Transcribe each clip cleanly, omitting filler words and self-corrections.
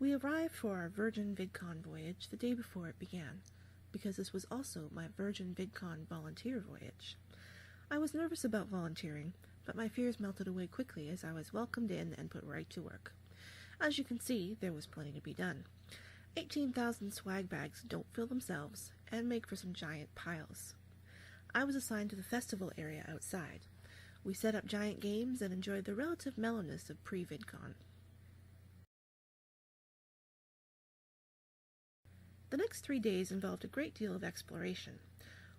We arrived for our Virgin VidCon voyage the day before it began, because this was also my Virgin VidCon volunteer voyage. I was nervous about volunteering, but my fears melted away quickly as I was welcomed in and put right to work. As you can see, there was plenty to be done. 18,000 swag bags don't fill themselves and make for some giant piles. I was assigned to the festival area outside. We set up giant games and enjoyed the relative mellowness of pre-VidCon. The next 3 days involved a great deal of exploration,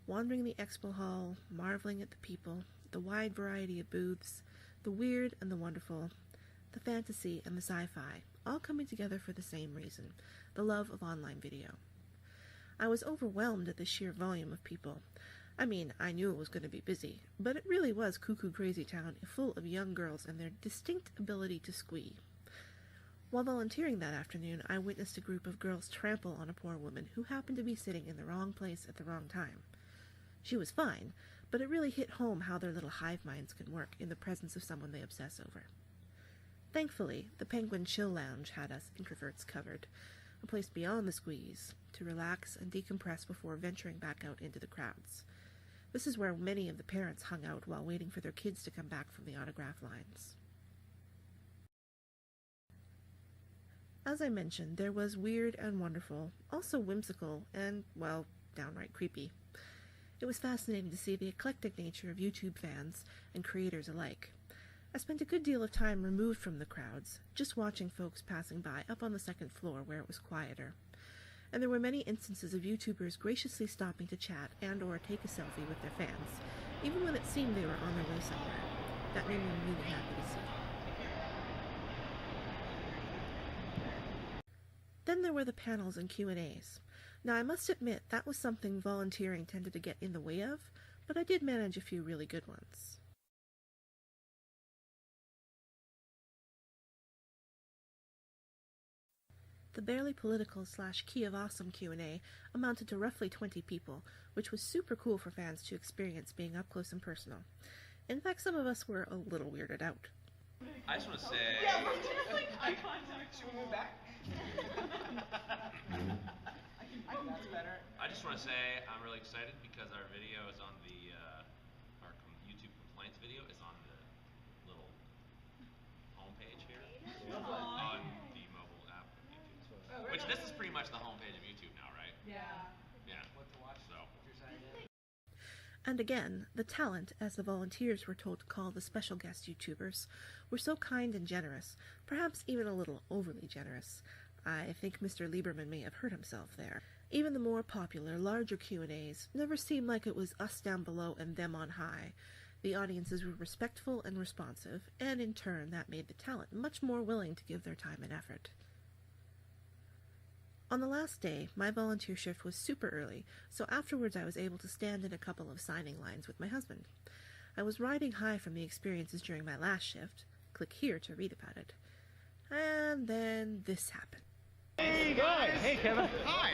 wandering the expo hall, marveling at the people, the wide variety of booths, the weird and the wonderful, the fantasy and the sci-fi, all coming together for the same reason, the love of online video. I was overwhelmed at the sheer volume of people. I mean, I knew it was going to be busy, but it really was cuckoo crazy town full of young girls and their distinct ability to squee. While volunteering that afternoon, I witnessed a group of girls trample on a poor woman who happened to be sitting in the wrong place at the wrong time. She was fine, but it really hit home how their little hive minds can work in the presence of someone they obsess over. Thankfully, the Penguin Chill Lounge had us introverts covered, a place beyond the squeeze, to relax and decompress before venturing back out into the crowds. This is where many of the parents hung out while waiting for their kids to come back from the autograph lines. As I mentioned, there was weird and wonderful, also whimsical, and, well, downright creepy. It was fascinating to see the eclectic nature of YouTube fans and creators alike. I spent a good deal of time removed from the crowds, just watching folks passing by up on the second floor where it was quieter. And there were many instances of YouTubers graciously stopping to chat and or take a selfie with their fans, even when it seemed they were on their way somewhere. That made me really happy to see. Then there were the panels and Q&As. Now I must admit that was something volunteering tended to get in the way of, but I did manage a few really good ones. The barely political / Key of Awesome Q&A amounted to roughly 20 people, which was super cool for fans to experience being up close and personal. In fact, some of us were a little weirded out. I just want to say... Yeah, we're just like eye contact. Should we move back? That's better. I just want to say I'm really excited because our video is on the, our YouTube compliance video is on the little homepage here. On the mobile app of YouTube. Oh, Which this is pretty much the homepage of YouTube now, right? Yeah. Yeah. What to watch? So. What's your side? And again, the talent, as the volunteers were told to call the special guest YouTubers, were so kind and generous, perhaps even a little overly generous. I think Mr. Lieberman may have hurt himself there. Even the more popular, larger Q&As never seemed like it was us down below and them on high. The audiences were respectful and responsive, and in turn that made the talent much more willing to give their time and effort. On the last day, my volunteer shift was super early, so afterwards I was able to stand in a couple of signing lines with my husband. I was riding high from the experiences during my last shift. Click here to read about it. And then this happened. Hey guys! Hey Kevin! Hi!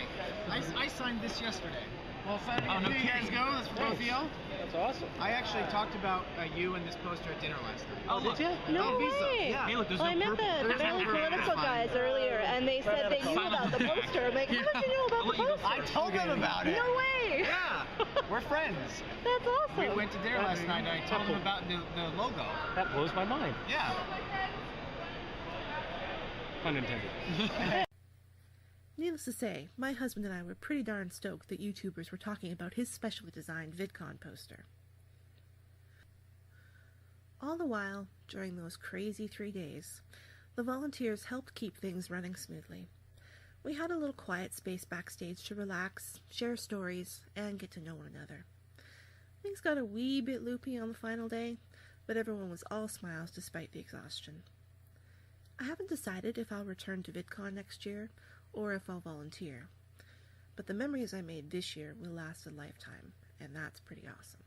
I signed this yesterday. Well, excited to No, you guys go? That's for both of y'all? That's awesome. I actually talked about you and this poster at dinner last night. Oh, did you? No Visa. way! Yeah. Hey, look, there's Well, I no met purple. the barely political guys earlier, and they said they knew about the poster. I'm like, how did you know about the poster? I told them about it. No way! Yeah, we're friends. That's awesome. We went to dinner last night and I told them about the logo. That blows my mind. Yeah. Pun intended. Needless to say, my husband and I were pretty darn stoked that YouTubers were talking about his specially designed VidCon poster. All the while, during those crazy 3 days, the volunteers helped keep things running smoothly. We had a little quiet space backstage to relax, share stories, and get to know one another. Things got a wee bit loopy on the final day, but everyone was all smiles despite the exhaustion. I haven't decided if I'll return to VidCon next year, or if I'll volunteer. But the memories I made this year will last a lifetime, and that's pretty awesome.